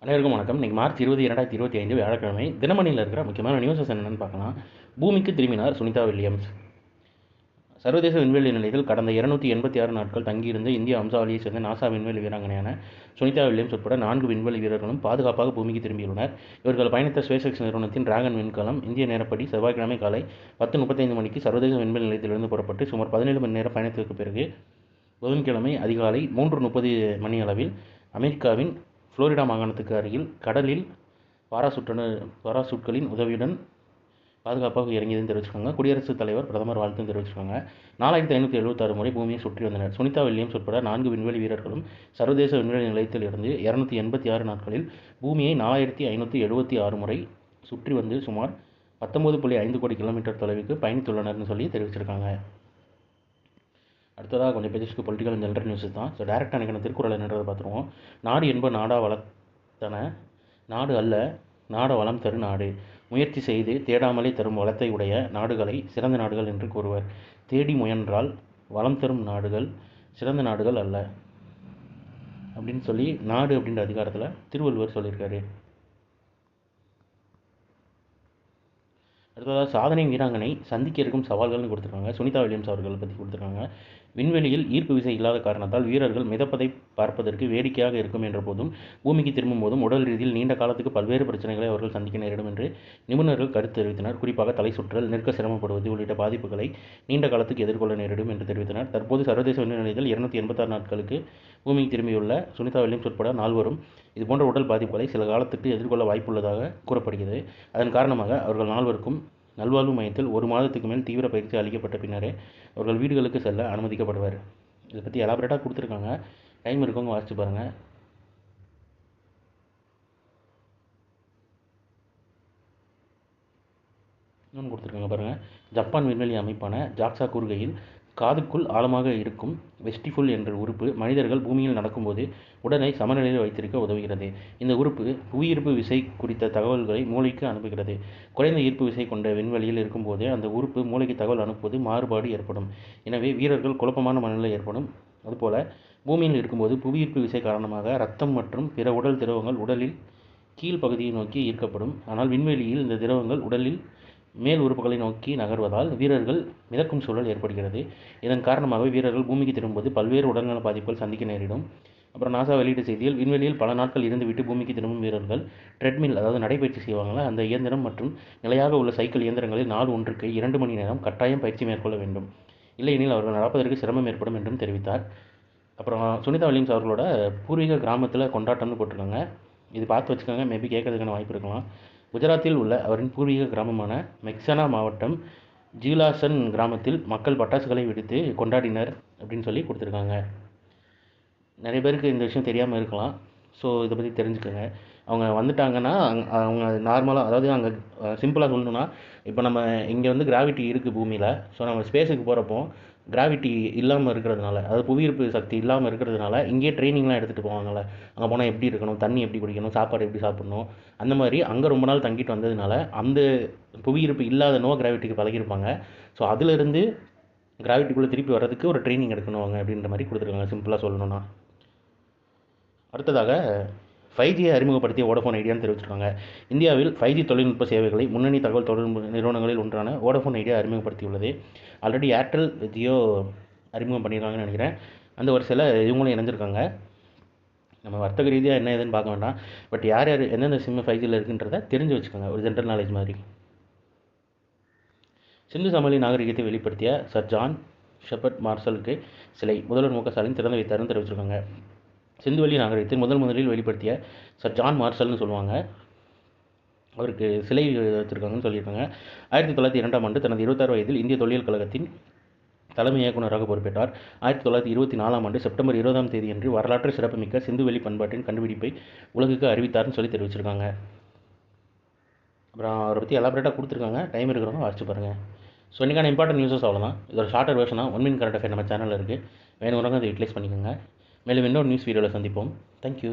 அனைவருக்கும் வணக்கம். இன்றைக்கி மார்ச் 20, 2025 வியாழக்கிழமை. தினமணியில் இருக்கிற முக்கியமான நியூஸஸ் என்னென்னு பார்க்கலாம். பூமிக்கு திரும்பினார் சுனிதா வில்லியம்ஸ். சர்வதேச விண்வெளி நிலையத்தில் கடந்த 286 நாட்கள் தங்கியிருந்த இந்திய வம்சாவளியைச் சேர்ந்த நாசா விண்வெளி வீராங்கனையான சுனிதா வில்லியம்ஸ் உட்பட 4 விண்வெளி வீரர்களும் பாதுகாப்பாக பூமிக்கு திரும்பியுள்ளனர். இவர்கள் பயணித்த ஸ்பேஸ்எக்ஸ் நிறுவனத்தின் டிராகன் விண்கலம் இந்திய நேரப்படி செவ்வாய்க்கிழமை காலை 10:35 மணிக்கு சர்வதேச விண்வெளி நிலையத்திலிருந்து புறப்பட்டு சுமார் 17 மணி நேர பயணத்திற்கு பிறகு புதன்கிழமை அதிகாலை 3:30 மணி அளவில் அமெரிக்காவின் புளோரிடா மாகாணத்துக்கு அருகில் கடலில் பாராசூட்களின் உதவியுடன் பாதுகாப்பாக இறங்கியதுன்னு தெரிவிச்சிருக்காங்க. குடியரசுத் தலைவர், பிரதமர் வாழ்த்தும் தெரிவிச்சிருக்காங்க. 4576 முறை பூமியை சுற்றி வந்தனர். சுனிதா வில்லியம்ஸ் உட்பட 4 விண்வெளி வீரர்களும் சர்வதேச விண்வெளி நிலையத்தில் இருந்து 286 நாட்களில் பூமியை 4576 முறை சுற்றி வந்து சுமார் 19.5 கோடி கிலோமீட்டர் தொலைவுக்கு பயணித்துள்ளனர்னு சொல்லி தெரிவிச்சிருக்காங்க. அடுத்ததாக கொஞ்சம் பேஜஸ்க்கு பொலிட்டிக்கல் அண்ட் ஜென்ரல் நியூஸ் தான். ஸோ டேரெக்டாக எனக்கு திருக்குறள் என்னன்றதை பார்த்துருவோம். நாடு என்ப நாடா வளர்த்தன, நாடு அல்ல நாட வளம் தரு நாடு. முயற்சி செய்து தேடாமலே தரும் வளத்தை உடைய நாடுகளை சிறந்த நாடுகள் என்று கூறுவர். தேடி முயன்றால் வளம் தரும் நாடுகள் சிறந்த நாடுகள் அல்ல அப்படின்னு சொல்லி நாடு அப்படின்ற அதிகாரத்தில் திருவள்ளுவர் சொல்லியிருக்காரு. அடுத்ததாக சாதனை வீராங்கனை சந்திக்க இருக்கும் சவால்கள்னு கொடுத்துருக்காங்க. சுனிதா வில்லியம்ஸ் அவர்களை பற்றி கொடுத்துருக்காங்க. விண்வெளியில் ஈர்ப்பு விசை இல்லாத காரணத்தால் வீரர்கள் மிதப்பதை பார்ப்பதற்கு வேடிக்கையாக இருக்கும் என்ற போதும் பூமிக்கு திரும்பும் போதும் உடல் ரீதியில் நீண்ட காலத்துக்கு பல்வேறு பிரச்சனைகளை அவர்கள் சந்திக்க நேரிடும் என்று நிபுணர்கள் கருத்து தெரிவித்தனர். குறிப்பாக தலை சுற்றல், நிற்க சிரமப்படுவது உள்ளிட்ட பாதிப்புகளை நீண்ட காலத்துக்கு எதிர்கொள்ள நேரிடும் என்று தெரிவித்தனர். தற்போது சர்வதேச விண்வெளி நிலையத்தில் 286 நாட்களுக்கு பூமிக்கு திரும்பியுள்ள சுனிதா வில்லியம்ஸ் உட்பட 4வரும் இதுபோன்ற உடல் பாதிப்புகளை சில காலத்துக்கு எதிர்கொள்ள வாய்ப்புள்ளதாக கூறப்படுகிறது. அதன் காரணமாக அவர்கள் 4வருக்கும் நல்வாழ்வு மையத்தில் 1 மாதத்துக்கு மேல் தீவிர பயிற்சி அளிக்கப்பட்ட பின்னரே அவர்கள் வீடுகளுக்கு செல்ல அனுமதிக்கப்படுவர். இதை பற்றி எலாபரேட்டாக கொடுத்துருக்காங்க. டைம் இருக்கவங்க வாசிச்சு பாருங்கள். இன்னொன்று கொடுத்துருக்காங்க பாருங்கள். ஜப்பான் விண்வெளி அமைப்பான ஜாக்சா கூறுகையில், காதுக்குள் ஆழமாக இருக்கும் வெஸ்டிபுல் என்ற உறுப்பு மனிதர்கள் பூமியில் நடக்கும்போது உடலை சமநிலையில் வைத்திருக்க உதவுகிறது. இந்த உறுப்பு புவியீர்ப்பு விசை குறித்த தகவல்களை மூளைக்கு அனுப்புகிறது. குறைந்த ஈர்ப்பு விசை கொண்ட விண்வெளியில் இருக்கும்போது அந்த உறுப்பு மூளைக்கு தகவல் அனுப்புவது மாறுபாடு ஏற்படும். எனவே வீரர்கள் குழப்பமான மனநிலை ஏற்படும். அதுபோல பூமியில் இருக்கும்போது புவியீர்ப்பு விசை காரணமாக இரத்தம் மற்றும் பிற உடல் திரவங்கள் உடலில் கீழ் பகுதியை நோக்கி ஈர்க்கப்படும். ஆனால் விண்வெளியில் இந்த திரவங்கள் உடலில் மேல் உறுப்புகளை நோக்கி நகர்வதால் வீரர்கள் மிதக்கும் சூழல் ஏற்படுகிறது. இதன் காரணமாக வீரர்கள் பூமிக்கு திரும்பும்போது பல்வேறு உடல்நல பாதிப்புகள் சந்திக்க நேரிடும். அப்புறம் நாசா வெளியிட்ட செய்தியில், விண்வெளியில் பல நாட்கள் இருந்துவிட்டு பூமிக்கு திரும்பும் வீரர்கள் ட்ரெட்மில், அதாவது நடைபயிற்சி செய்வாங்களா, அந்த இயந்திரம் மற்றும் நிலையாக உள்ள சைக்கிள் இயந்திரங்களில் நாள் ஒன்றுக்கு 2 மணி நேரம் கட்டாயம் பயிற்சி மேற்கொள்ள வேண்டும். இல்லையெனில் அவர்கள் நடப்பதற்கு சிரமம் ஏற்படும் என்றும் தெரிவித்தார். அப்புறம் சுனிதா வில்லியம்ஸ் அவர்களோட பூர்வீக கிராமத்தில் கொண்டாட்டம்னு போட்டிருக்காங்க. இது பார்த்து வச்சுக்கோங்க, மேபி கேட்கறதுக்கான வாய்ப்பு இருக்கலாம். குஜராத்தில் உள்ள அவரின் பூர்வீக கிராமமான மெக்சனா மாவட்டம் ஜீலாசன் கிராமத்தில் மக்கள் பட்டாசுகளை வெடித்து கொண்டாடினர் அப்படின்னு சொல்லி கொடுத்துருக்காங்க. நிறைய பேருக்கு இந்த விஷயம் தெரியாமல் இருக்கலாம். ஸோ இதை பற்றி தெரிஞ்சுக்கோங்க. அவங்க வந்துட்டாங்கன்னா அவங்க நார்மலாக, அதாவது அங்கே சிம்பிளாக சொல்லணுன்னா, இப்போ நம்ம இங்கே வந்து கிராவிட்டி இருக்குது பூமியில். ஸோ நம்ம ஸ்பேஸுக்கு போகிறப்போ கிராவிட்டி இல்லாமல் இருக்கிறதுனால, அதாவது புவியீர்ப்பு சக்தி இல்லாமல் இருக்கிறதுனால இங்கேயே ட்ரைனிங்லாம் எடுத்துகிட்டு போவாங்கள்ல. அங்கே போனால் எப்படி இருக்கணும், தண்ணி எப்படி குடிக்கணும், சாப்பாடு எப்படி சாப்பிட்ணும், அந்த மாதிரி அங்கே ரொம்ப நாள் தங்கிட்டு வந்ததுனால அந்த புவியீர்ப்பு இல்லாத நோ கிராவிட்டிக்கு பழகிருப்பாங்க. ஸோ அதிலிருந்து கிராவிட்டிக்குள்ளே திருப்பி வர்றதுக்கு ஒரு ட்ரைனிங் எடுக்கணும் அவங்க அப்படின்ற மாதிரி கொடுத்துருக்காங்க, சிம்பிளாக சொல்லணும்னா. அடுத்ததாக 5Gயை அறிமுகப்படுத்திய வோடஃபோன் ஐடியான்னு தெரிவிச்சிருக்காங்க. இந்தியாவில் 5G தொழில்நுட்ப சேவைகளை முன்னணி தகவல் தொடர்பு நிறுவனங்களில் ஒன்றான வோடஃபோன் ஐடியா அறிமுகப்படுத்தியுள்ளது. ஆல்ரெடி ஏர்டெல், ஜியோ அறிமுகம் பண்ணியிருக்காங்கன்னு நினைக்கிறேன். அந்த வரிசையில் இவங்களும் இணைஞ்சிருக்காங்க. நம்ம வர்த்தக ரீதியாக என்ன ஏதுன்னு பார்க்க வேண்டாம். பட் யார் யார் எந்தெந்த சிம்மு 5Gயில் இருக்குன்றதை தெரிஞ்சு வச்சுக்கோங்க, ஒரு ஜென்ரல் நாலேஜ் மாதிரி. சிந்து சமவெளி நாகரிகத்தை வெளிப்படுத்திய சர் ஜான் ஷெப்பர்ட் மார்ஷலுக்கு சிலை முதல்வர் மு க ஸ்டாலின் திறந்து வைத்தார்னு தெரிவிச்சிருக்காங்க. சிந்துவெளி நாகரிகத்தில் முதலில் வெளிப்படுத்திய சர் ஜான் மார்ஷல்னு சொல்லுவாங்க. அவருக்கு சிலை வச்சுருக்காங்கன்னு சொல்லியிருக்காங்க. 1902ஆம் ஆண்டு தனது 26 வயதில் இந்திய தொல்லியல் கழகத்தின் தலைமை இயக்குநராக பொறுப்பேற்றார். 1924ஆம் ஆண்டு செப்டம்பர் 20ஆம் தேதியன்று வரலாற்று சிறப்புமிக்க சிந்துவெளி பண்பாட்டின் கண்டுபிடிப்பை உலகுக்கு அறிவித்தார்னு சொல்லி தெரிவிச்சிருக்காங்க. அப்புறம் அவரை பற்றி எலாபரேட்டாக கொடுத்துருக்காங்க. டைம் இருக்கிறவங்க வாசிச்சு பாருங்கள். ஸோ இன்றைக்கான இம்பார்ட்டன்ட் நியூஸஸ் அவ்வளோதான். இதோட ஷார்ட்டர் வெர்ஷனாக 1 மினிட் கரண்ட் அஃபேர் நம்ம சேனலில் இருக்குது. வேணுங்கிறவங்க அதை யூட்டிலைஸ் பண்ணிக்கோங்க. மேலும் இன்னொரு நியூஸ் வீடியோவில் சந்திப்போம். தேங்க்யூ.